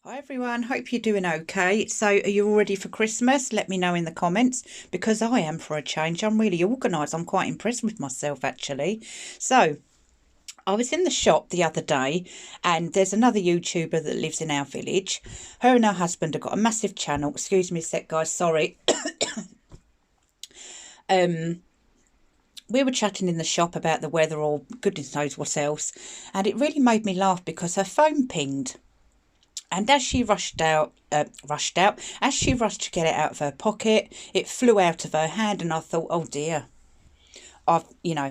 Hi everyone, hope you're doing okay. So are you all ready for Christmas? Let me know in the comments because I am for a change. I'm really organised. I'm quite impressed with myself actually. So I was in the shop the other day and there's another YouTuber that lives in our village. Her and her husband have got a massive channel. Excuse me a sec guys, sorry. We were chatting in the shop about the weather or goodness knows what else. And it really made me laugh because her phone pinged. And as she as she rushed to get it out of her pocket, it flew out of her hand, and I thought, oh dear, I've,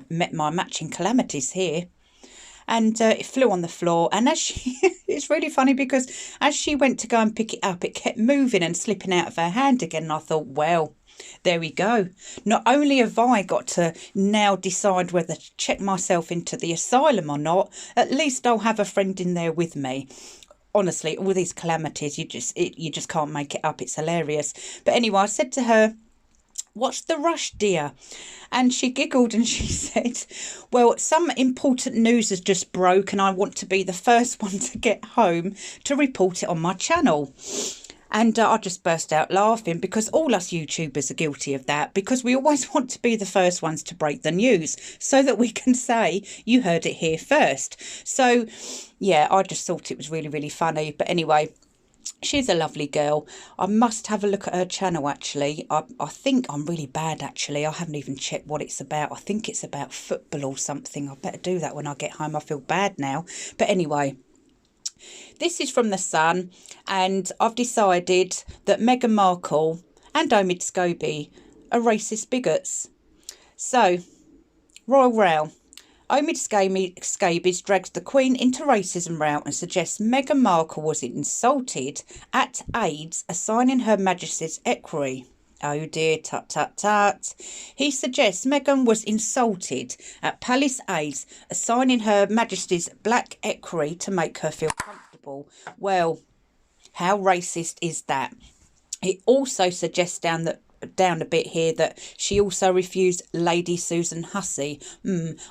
met my matching calamities here. And it flew on the floor. And as she, it's really funny because as she went to go and pick it up, it kept moving and slipping out of her hand again. And I thought, well, there we go. Not only have I got to now decide whether to check myself into the asylum or not, at least I'll have a friend in there with me. Honestly, all these calamities, you just can't make it up. It's hilarious. But anyway, I said to her, what's the rush, dear? And she giggled and she said, well, some important news has just broke and I want to be the first one to get home to report it on my channel. And I just burst out laughing because all us YouTubers are guilty of that, because we always want to be the first ones to break the news so that we can say you heard it here first. So, yeah, I just thought it was really, really funny. But anyway, she's a lovely girl. I must have a look at her channel, actually. I think I'm really bad, actually. I haven't even checked what it's about. I think it's about football or something. I better do that when I get home. I feel bad now. But anyway, this is from The Sun, and I've decided that Meghan Markle and Omid Scobie are racist bigots. So, Royal Row. Omid Scabies drags the Queen into racism row and suggests Meghan Markle was insulted at AIDS assigning Her Majesty's equerry. Oh dear, tut tut tut. He suggests Meghan was insulted at Palace Aids assigning Her Majesty's black equerry to make her feel comfortable. Well, how racist is that? It also suggests down a bit here that she also refused Lady Susan Hussey.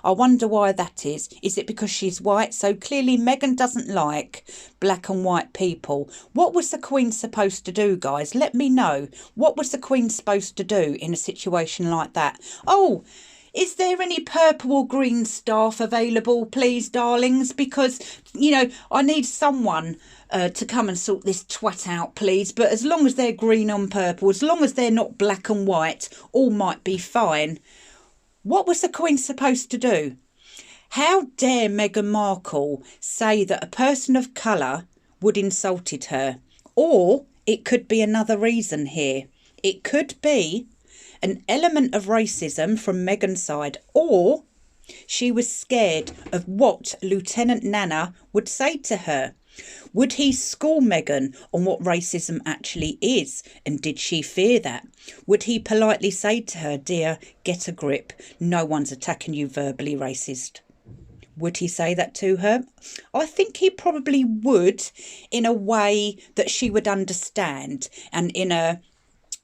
I wonder why that is. Is it because she's white? So clearly Meghan doesn't like black and white people. What was the Queen supposed to do, guys? Let me know. What was the Queen supposed to do in a situation like that? Oh, is there any purple or green staff available, please, darlings? Because, I need someone to come and sort this twat out, please. But as long as they're green and purple, as long as they're not black and white, all might be fine. What was the Queen supposed to do? How dare Meghan Markle say that a person of colour would insulted her? Or it could be another reason here. It could be an element of racism from Meghan's side, or she was scared of what Lieutenant Nana would say to her. Would he school Meghan on what racism actually is? And did she fear that? Would he politely say to her, dear, get a grip. No one's attacking you verbally, racist. Would he say that to her? I think he probably would, in a way that she would understand and in a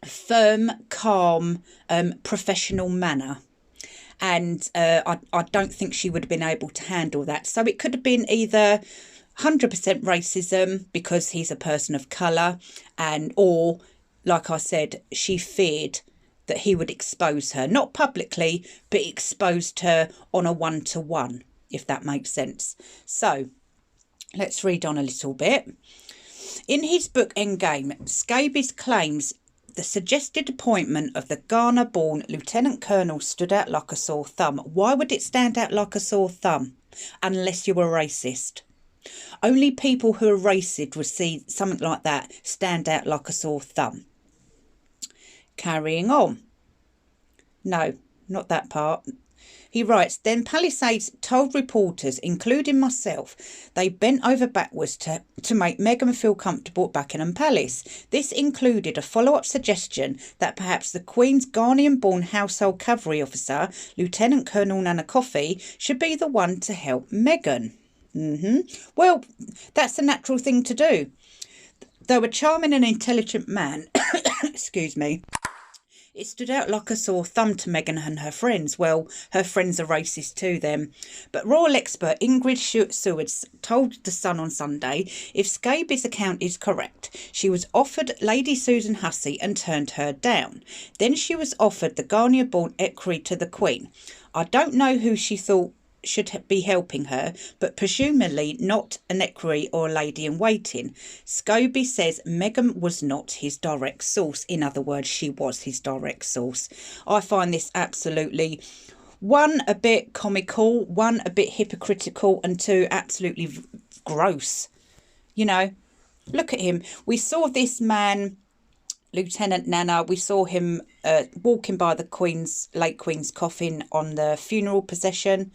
firm, calm, professional manner. And I don't think she would have been able to handle that. So it could have been either 100% racism because he's a person of colour, or, like I said, she feared that he would expose her, not publicly, but exposed her on a one-to-one, if that makes sense. So let's read on a little bit. In his book Endgame, Scabies claims the suggested appointment of the Ghana-born Lieutenant Colonel stood out like a sore thumb. Why would it stand out like a sore thumb? Unless you were racist. Only people who are racist would see something like that stand out like a sore thumb. Carrying on. No, not that part. He writes, then Palisades told reporters, including myself, they bent over backwards to make Meghan feel comfortable at Buckingham Palace. This included a follow-up suggestion that perhaps the Queen's Ghanaian-born household cavalry officer, Lieutenant Colonel Nana Coffey, should be the one to help Meghan. Well, that's the natural thing to do. Though a charming and intelligent man, excuse me, It stood out like a sore thumb to Meghan and her friends. Well, her friends are racist too, then. But royal expert Ingrid Seward told The Sun on Sunday if Scabies' account is correct, she was offered Lady Susan Hussey and turned her down. Then she was offered the Ghanaian-born equerry to the Queen. I don't know who she thought should be helping her, but presumably not an equerry or a lady-in-waiting. Scobie says Meghan was not his direct source. In other words, she was his direct source. I find this absolutely, one, a bit comical, one, a bit hypocritical, and two, absolutely gross. You know, look at him. We saw this man, Lieutenant Nana, we saw him walking by the late Queen's coffin on the funeral procession.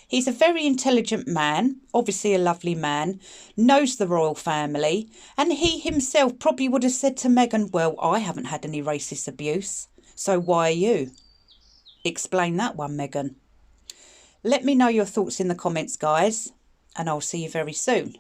He's a very intelligent man, obviously a lovely man, knows the royal family, and he himself probably would have said to Meghan, well, I haven't had any racist abuse, so why are you? Explain that one, Meghan. Let me know your thoughts in the comments, guys, and I'll see you very soon.